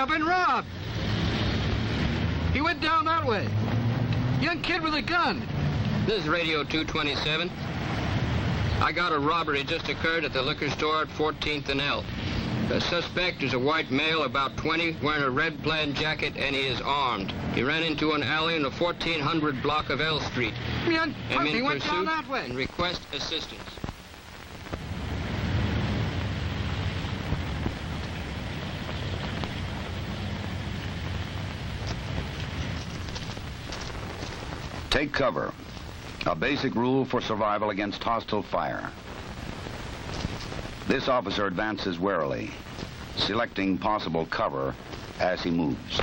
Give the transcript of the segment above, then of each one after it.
been robbed. He went down that way. Young kid with a gun. This is Radio 227. I got a robbery just occurred at the liquor store at 14th and L. The suspect is a white male, about 20, wearing a red plaid jacket, and he is armed. He ran into an alley in the 1400 block of L Street. Young I'm puppy in went down pursuit that way. and request assistance. Take cover. A basic rule for survival against hostile fire. This officer advances warily, selecting possible cover as he moves.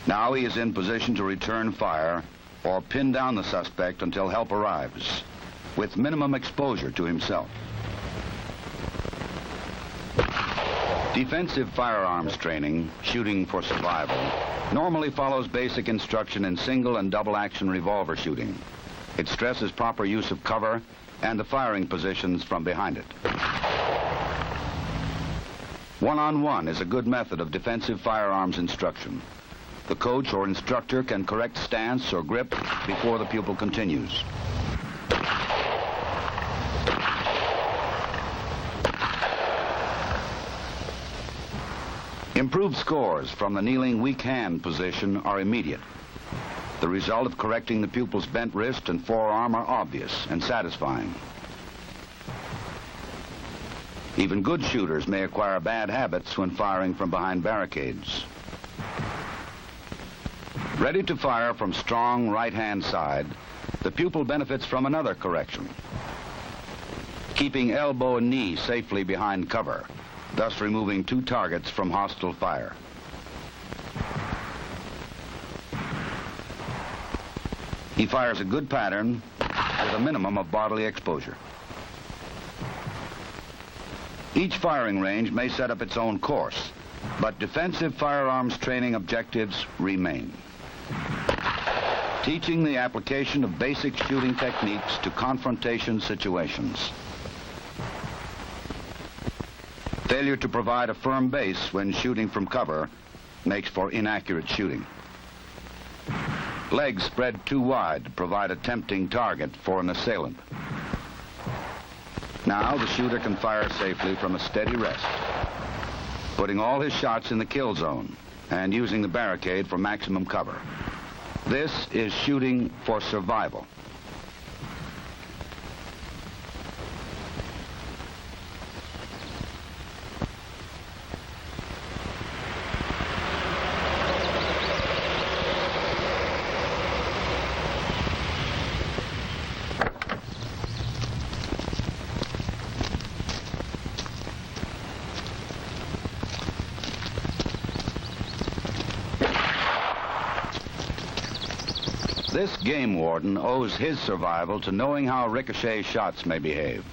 Now he is in position to return fire or pin down the suspect until help arrives, with minimum exposure to himself. Defensive firearms training, shooting for survival, normally follows basic instruction in single and double action revolver shooting. It stresses proper use of cover and the firing positions from behind it. One-on-one is a good method of defensive firearms instruction. The coach or instructor can correct stance or grip before the pupil continues. Improved scores from the kneeling weak hand position are immediate. The result of correcting the pupil's bent wrist and forearm are obvious and satisfying. Even good shooters may acquire bad habits when firing from behind barricades. Ready to fire from strong right-hand side, the pupil benefits from another correction. Keeping elbow and knee safely behind cover, thus removing two targets from hostile fire. He fires a good pattern with a minimum of bodily exposure. Each firing range may set up its own course, but defensive firearms training objectives remain. Teaching the application of basic shooting techniques to confrontation situations. Failure to provide a firm base when shooting from cover makes for inaccurate shooting. Legs spread too wide to provide a tempting target for an assailant. Now the shooter can fire safely from a steady rest, putting all his shots in the kill zone and using the barricade for maximum cover. This is shooting for survival. This game warden owes his survival to knowing how ricochet shots may behave.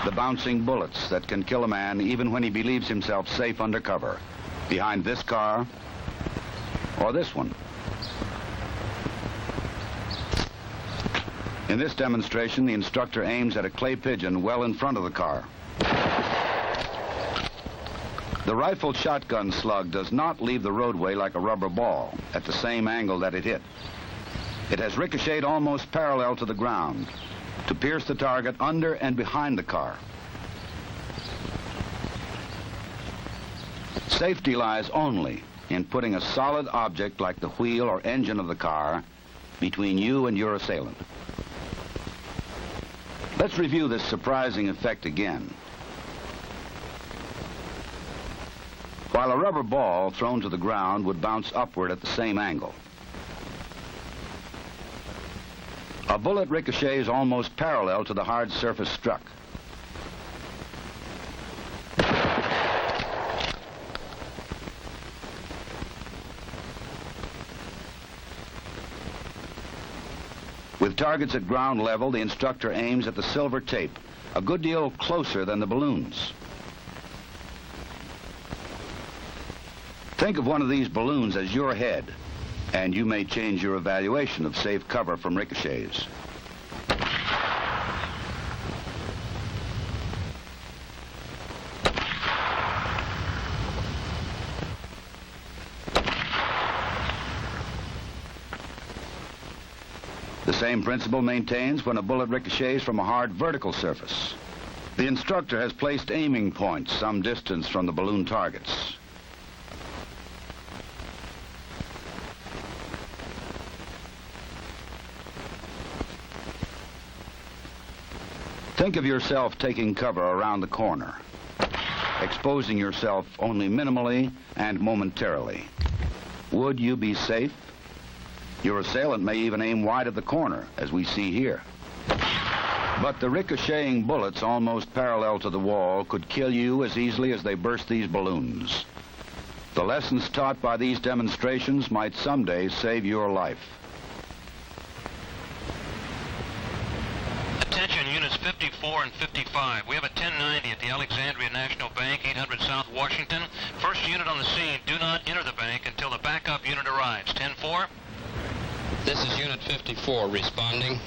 The bouncing bullets that can kill a man even when he believes himself safe under cover, behind this car or this one. In this demonstration, the instructor aims at a clay pigeon well in front of the car. The rifled shotgun slug does not leave the roadway like a rubber ball at the same angle that it hit. It has ricocheted almost parallel to the ground to pierce the target under and behind the car. Safety lies only in putting a solid object like the wheel or engine of the car between you and your assailant. Let's review this surprising effect again. While a rubber ball thrown to the ground would bounce upward at the same angle, a bullet ricochets almost parallel to the hard surface struck. With targets at ground level, the instructor aims at the silver tape, a good deal closer than the balloons. Think of one of these balloons as your head, and you may change your evaluation of safe cover from ricochets. The same principle maintains when a bullet ricochets from a hard vertical surface. The instructor has placed aiming points some distance from the balloon targets. Think of yourself taking cover around the corner, exposing yourself only minimally and momentarily. Would you be safe? Your assailant may even aim wide at the corner, as we see here. But the ricocheting bullets almost parallel to the wall could kill you as easily as they burst these balloons. The lessons taught by these demonstrations might someday save your life. Attention, units 54 and 55. We have a 1090 at the Alexandria National Bank, 800 South Washington. First unit on the scene, do not enter the bank until the backup unit arrives. 10-4. This is Unit 54 responding.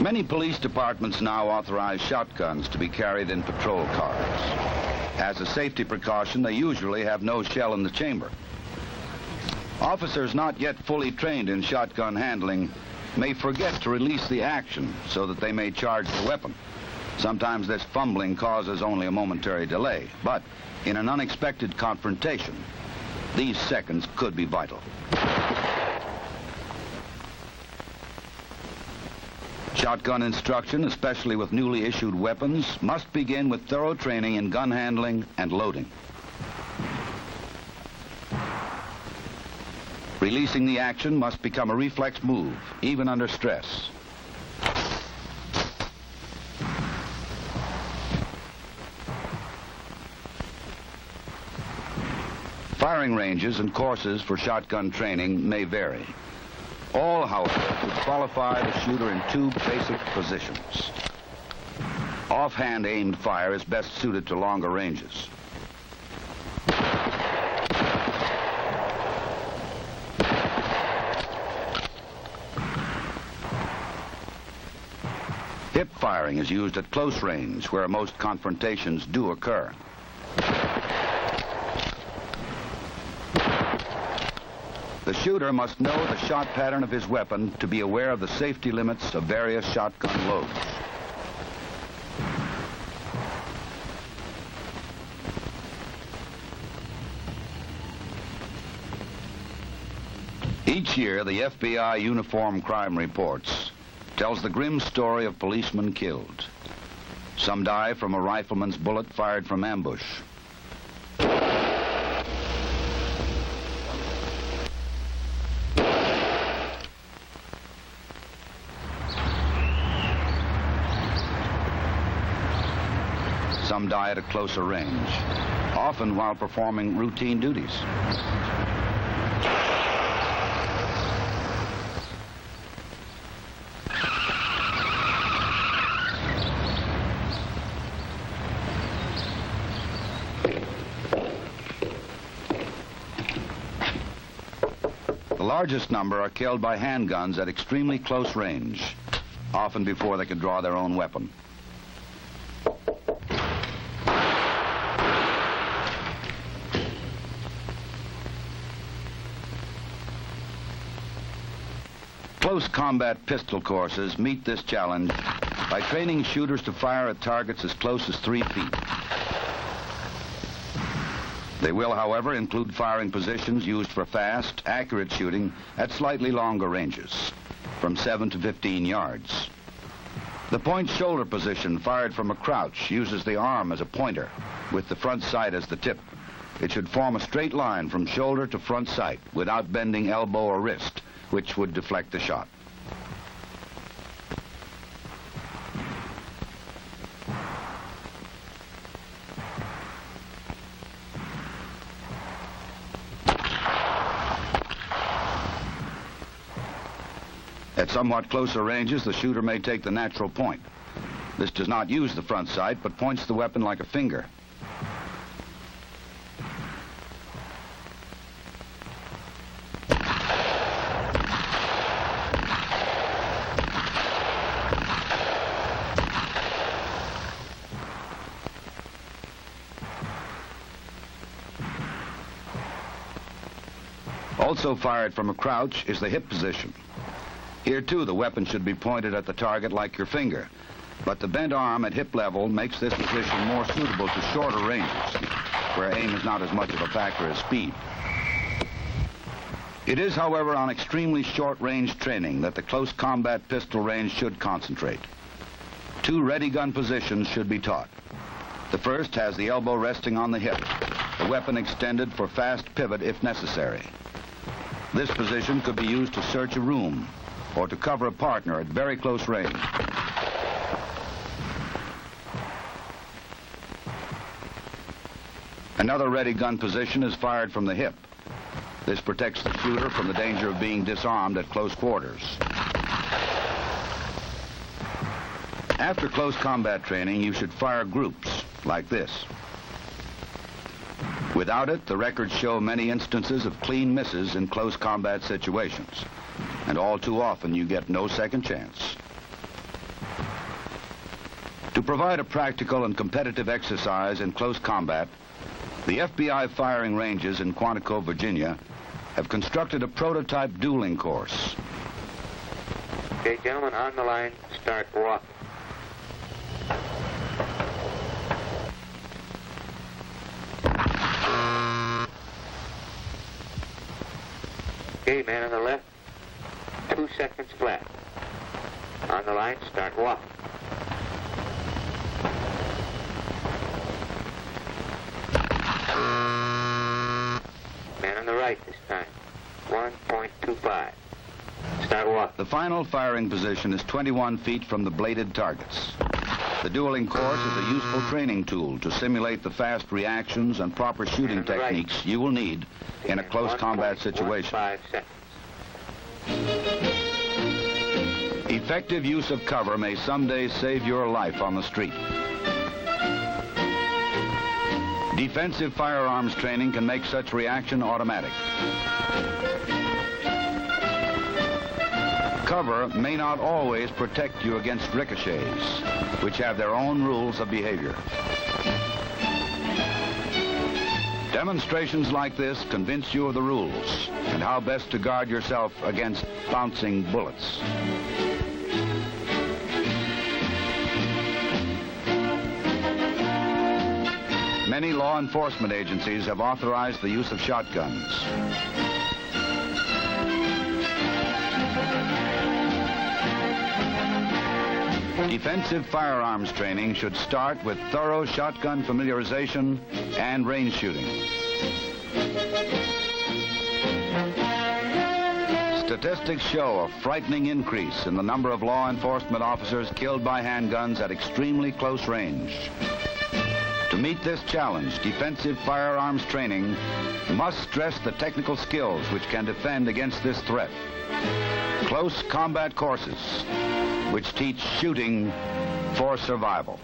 Many police departments now authorize shotguns to be carried in patrol cars. As a safety precaution, they usually have no shell in the chamber. Officers not yet fully trained in shotgun handling may forget to release the action so that they may charge the weapon. Sometimes this fumbling causes only a momentary delay, but in an unexpected confrontation, these seconds could be vital. Shotgun instruction, especially with newly issued weapons, must begin with thorough training in gun handling and loading. Releasing the action must become a reflex move, even under stress. Firing ranges and courses for shotgun training may vary. All, however, would qualify the shooter in two basic positions. Offhand aimed fire is best suited to longer ranges. Hip firing is used at close range, where most confrontations do occur. The shooter must know the shot pattern of his weapon to be aware of the safety limits of various shotgun loads. Each year, the FBI Uniform Crime Reports tells the grim story of policemen killed. Some die from a rifleman's bullet fired from ambush. Some die at a closer range, often while performing routine duties. The largest number are killed by handguns at extremely close range, often before they can draw their own weapon. Close combat pistol courses meet this challenge by training shooters to fire at targets as close as 3 feet. They will, however, include firing positions used for fast, accurate shooting at slightly longer ranges, from 7 to 15 yards. The point shoulder position fired from a crouch uses the arm as a pointer, with the front sight as the tip. It should form a straight line from shoulder to front sight without bending elbow or wrist, which would deflect the shot. At somewhat closer ranges, the shooter may take the natural point. This does not use the front sight, but points the weapon like a finger. Also fired from a crouch is the hip position. Here, too, the weapon should be pointed at the target like your finger, but the bent arm at hip level makes this position more suitable to shorter ranges, where aim is not as much of a factor as speed. It is, however, on extremely short-range training that the close combat pistol range should concentrate. 2 ready gun positions should be taught. The first has the elbow resting on the hip, the weapon extended for fast pivot if necessary. This position could be used to search a room or to cover a partner at very close range. Another ready gun position is fired from the hip. This protects the shooter from the danger of being disarmed at close quarters. After close combat training, you should fire groups like this. Without it, the records show many instances of clean misses in close combat situations, and all too often you get no second chance. To provide a practical and competitive exercise in close combat, the FBI firing ranges in Quantico, Virginia, have constructed a prototype dueling course. Okay, gentlemen, on the line, start walking. Okay, man on the left, 2 seconds flat. On the line, start walking. Man on the right this time, 1.25. Start walking. The final firing position is 21 feet from the bladed targets. The dueling course is a useful training tool to simulate the fast reactions and proper shooting techniques you will need in a close combat situation. Effective use of cover may someday save your life on the street. Defensive firearms training can make such reaction automatic. Cover may not always protect you against ricochets, which have their own rules of behavior. Demonstrations like this convince you of the rules and how best to guard yourself against bouncing bullets. Many law enforcement agencies have authorized the use of shotguns. Defensive firearms training should start with thorough shotgun familiarization and range shooting. Statistics show a frightening increase in the number of law enforcement officers killed by handguns at extremely close range. To meet this challenge, defensive firearms training must stress the technical skills which can defend against this threat. Close combat courses which teach shooting for survival.